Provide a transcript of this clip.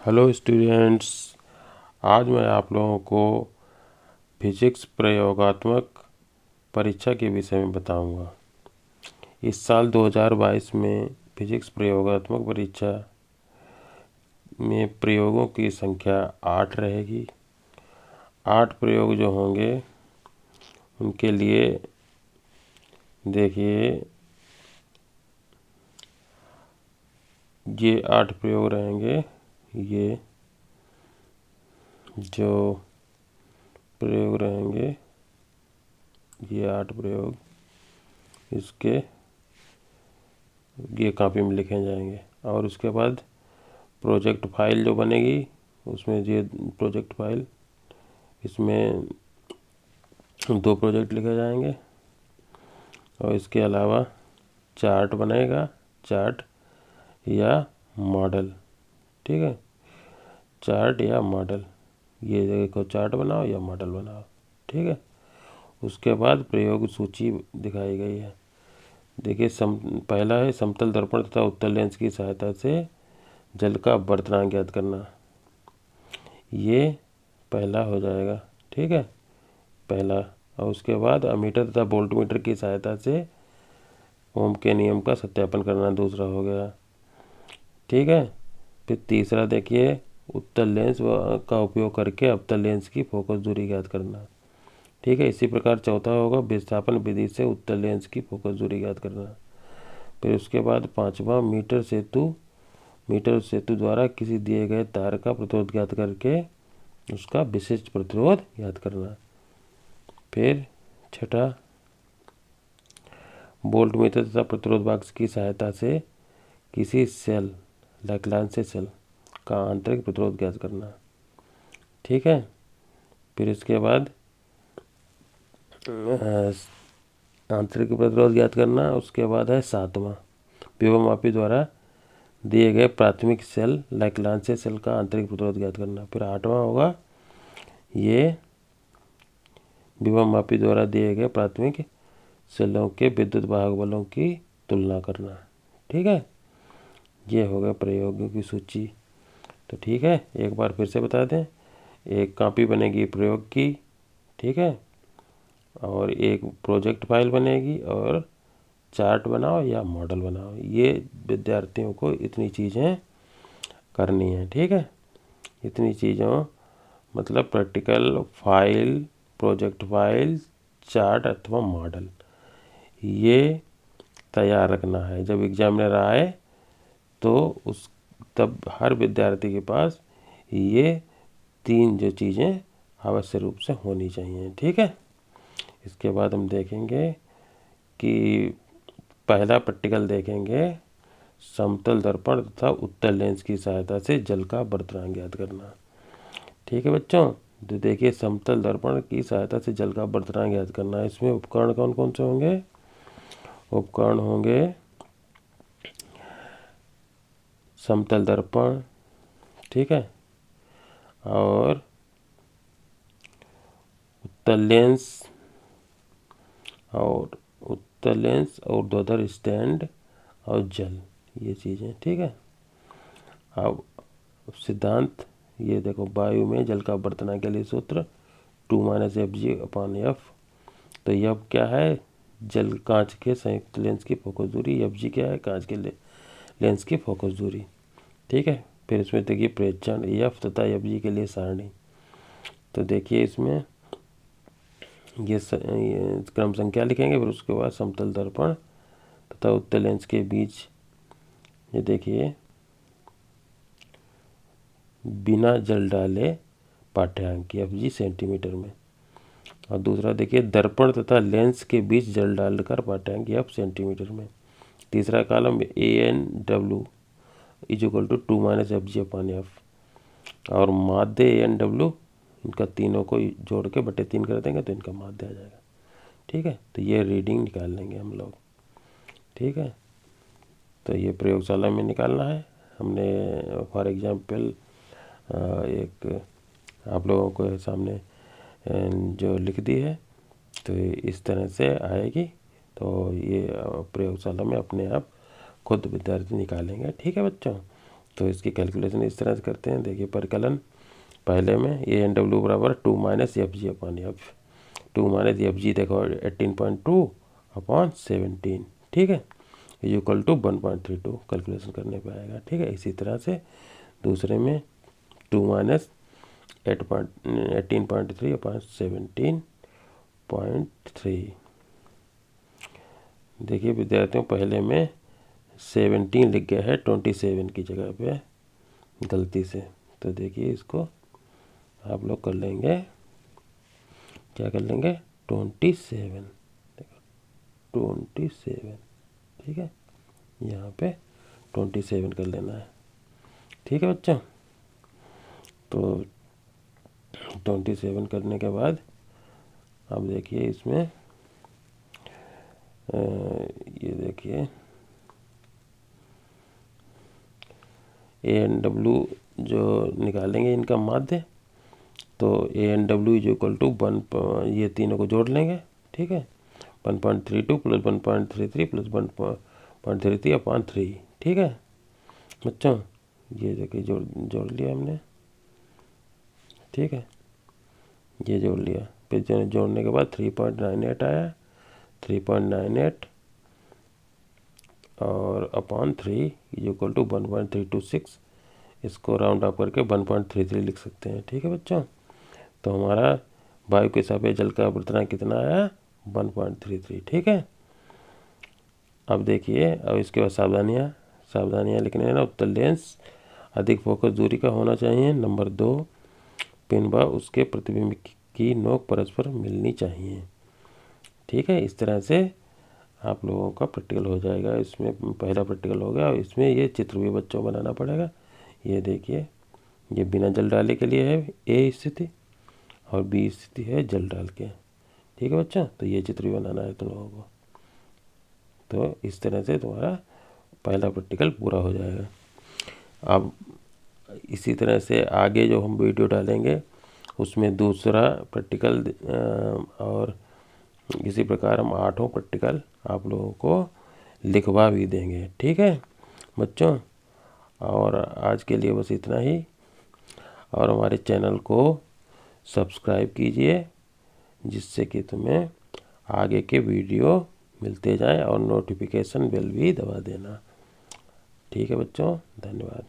Hello students, आज मैं आप लोगों को फिजिक्स प्रयोगात्मक परीक्षा के विषय में बताऊंगा। इस साल 2022 में फिजिक्स प्रयोगात्मक परीक्षा में प्रयोगों की संख्या 8 रहेगी। 8 प्रयोग जो होंगे उनके लिए देखिए, ये 8 प्रयोग रहेंगे। ये जो प्रयोग रहेंगे, ये 8 प्रयोग इसके ये कॉपी में लिखे जाएंगे। और उसके बाद प्रोजेक्ट फाइल जो बनेगी, उसमें ये प्रोजेक्ट फाइल, इसमें 2 प्रोजेक्ट लिखे जाएंगे। और इसके अलावा चार्ट बनेगा, चार्ट या मॉडल। ठीक है, चार्ट या मॉडल, ये देखो चार्ट बनाओ या मॉडल बनाओ। ठीक है, उसके बाद प्रयोग सूची दिखाई गई है। देखिए, पहला है समतल दर्पण तथा उत्तल लेंस की सहायता से जल का वर्तनांक ज्ञात करना। ये पहला हो जाएगा। ठीक है, पहला। और उसके बाद अमीटर तथा वोल्टमीटर की सहायता से ओम के नियम का सत्यापन करना, दूसरा हो गया। ठीक है, फिर तीसरा देखिए, उत्तल लेंस का उपयोग करके अवतल लेंस की फोकस दूरी ज्ञात करना। ठीक है, इसी प्रकार चौथा होगा विस्थापन विधि से उत्तल लेंस की फोकस दूरी ज्ञात करना। फिर उसके बाद पांचवा, मीटर सेतु द्वारा किसी दिए गए तार का प्रतिरोध ज्ञात करके उसका विशिष्ट प्रतिरोध ज्ञात करना। फिर छठा, वोल्टमीटर तथा प्रतिरोध बॉक्स की सहायता से किसी सेल, लैग्रांज सेल का आंतरिक प्रतिरोध ज्ञात करना। ठीक है, फिर इसके बाद आंतरिक प्रतिरोध ज्ञात करना। उसके बाद है सातवां, विभवमापी द्वारा दिए गए प्राथमिक सेल, लैग्रांज सेल का आंतरिक प्रतिरोध ज्ञात करना। फिर आठवां होगा, ये विभवमापी द्वारा दिए गए प्राथमिक सेलों के विद्युत वाहक बलों की तुलना करना। ठीक है, ये हो गया प्रयोगों की सूची। तो ठीक है, एक बार फिर से बता दें, एक कॉपी बनेगी प्रयोग की। ठीक है, और एक प्रोजेक्ट फाइल बनेगी, और चार्ट बनाओ या मॉडल बनाओ। ये विद्यार्थियों को इतनी चीज़ें करनी है। ठीक है, इतनी चीज़ों मतलब practical file, project file, chart अथवा मॉडल, ये तैयार रखना है। जब एग्जामिनर आए तो उस तब हर विद्यार्थी के पास ये 3 जो चीज़ें अवश्य रूप से होनी चाहिए। ठीक है, इसके बाद हम देखेंगे कि पहला प्रैक्टिकल देखेंगे, समतल दर्पण तथा उत्तल लेंस की सहायता से जल का वर्तनांक ज्ञात करना। ठीक है बच्चों, तो देखिए, समतल दर्पण की सहायता से जल का वर्तनांक ज्ञात करना। इसमें उपकरण कौन कौन से होंगे? उपकरण होंगे समतल दर्पण, ठीक है, और उत्तल लेंस, और ऊर्ध्वाधर स्टैंड, और जल, ये चीज़ें। ठीक है, अब सिद्धांत, ये देखो, वायु में जल का वर्तनांक के लिए सूत्र 2 - Fg/F। तो यफ क्या है? जल कांच के संयुक्त लेंस की फोकस दूरी। Fg क्या है? कांच के लेंस की फोकस दूरी। ठीक है, फिर इसमें देखिए प्रेक्षण, F तथा Fg के लिए सारणी। तो देखिए, इसमें ये क्रम संख्या लिखेंगे। फिर उसके बाद समतल दर्पण तथा उत्तल लेंस के बीच, ये देखिए, बिना जल डाले पाठ्यांक Fg सेंटीमीटर में। और दूसरा देखिए, दर्पण तथा लेंस के बीच जल डालकर पाठ्यांक F सेंटीमीटर में। तीसरा कॉलम ANW = 2 - Fg/F। और माध्य ANW, इनका तीनों को जोड़ के बटे 3 कर देंगे तो इनका माध्य आ जाएगा। ठीक है, तो ये रीडिंग निकाल लेंगे हम लोग। ठीक है, तो ये प्रयोगशाला में निकालना है हमने। फॉर एग्जाम्पल एक आप लोगों को सामने जो लिख दी है, तो इस तरह से आएगी। तो ये प्रयोगशाला में अपने आप खुद विद्यार्थी निकालेंगे। ठीक है बच्चों, तो इसकी कैलकुलेशन इस तरह से करते हैं। देखिए परिकलन पहले में ANW बराबर 2 minus FG upon F, 2 minus FG देखो 18.2 अपॉन 17, ठीक है, इज इक्वल टू 1.32 कैलकुलेशन करने पे आएगा, ठीक है। इसी तरह से दूसरे में 2 माइनस 18.3 अपॉन 17.3। देखिए विद्यार्थियों पहले में 17 लिख गया है 27 की जगह पे गलती से, तो देखिए इसको आप लोग कर लेंगे, क्या कर लेंगे 27, देखो 27, ठीक है, यहाँ पे 27 कर लेना है, ठीक है बच्चों। तो 27 करने के बाद अब देखिए इसमें ये देखिए ANW जो निकालेंगे इनका माध्य, तो ANW इज इक्वल टू 1, ये तीनों को जोड़ लेंगे, ठीक है, 1.32 प्लस 1.33 प्लस 1.33 अपॉन 3, ठीक है बच्चों। ये देखिए जोड़ लिया हमने, ठीक है, ये जोड़ लिया, फिर जोड़ने के बाद 3.98 आया, 3.98 और अपॉन 3 इज इक्वल टू 1.326, इसको राउंड अप करके 1.33 लिख सकते हैं, ठीक है बच्चों। तो हमारा वायु के सापेक्ष जल का अपवर्तनांक कितना आया 1.33, ठीक है। अब देखिए, अब इसके बाद सावधानियाँ लिखने हैं ना। उत्तल लेंस अधिक फोकस दूरी का होना चाहिए। नंबर 2, पिन व उसके प्रतिबिंब की नोक परस्पर मिलनी चाहिए, ठीक है। इस तरह से आप लोगों का प्रैक्टिकल हो जाएगा। इसमें पहला प्रैक्टिकल हो गया और इसमें ये चित्र भी बच्चों बनाना पड़ेगा। ये देखिए, ये बिना जल डाले के लिए है A स्थिति और B स्थिति है जल डाल के, ठीक है बच्चों। तो ये चित्र भी बनाना है तुम लोगों को। तो इस तरह से तुम्हारा पहला प्रैक्टिकल पूरा हो जाएगा। अब इसी तरह से आगे जो हम वीडियो डालेंगे उसमें दूसरा प्रैक्टिकल और इसी प्रकार हम 8वां प्रैक्टिकल आप लोगों को लिखवा भी देंगे, ठीक है बच्चों। और आज के लिए बस इतना ही, और हमारे चैनल को सब्सक्राइब कीजिए जिससे कि तुम्हें आगे के वीडियो मिलते जाएं, और नोटिफिकेशन बेल भी दबा देना, ठीक है बच्चों। धन्यवाद।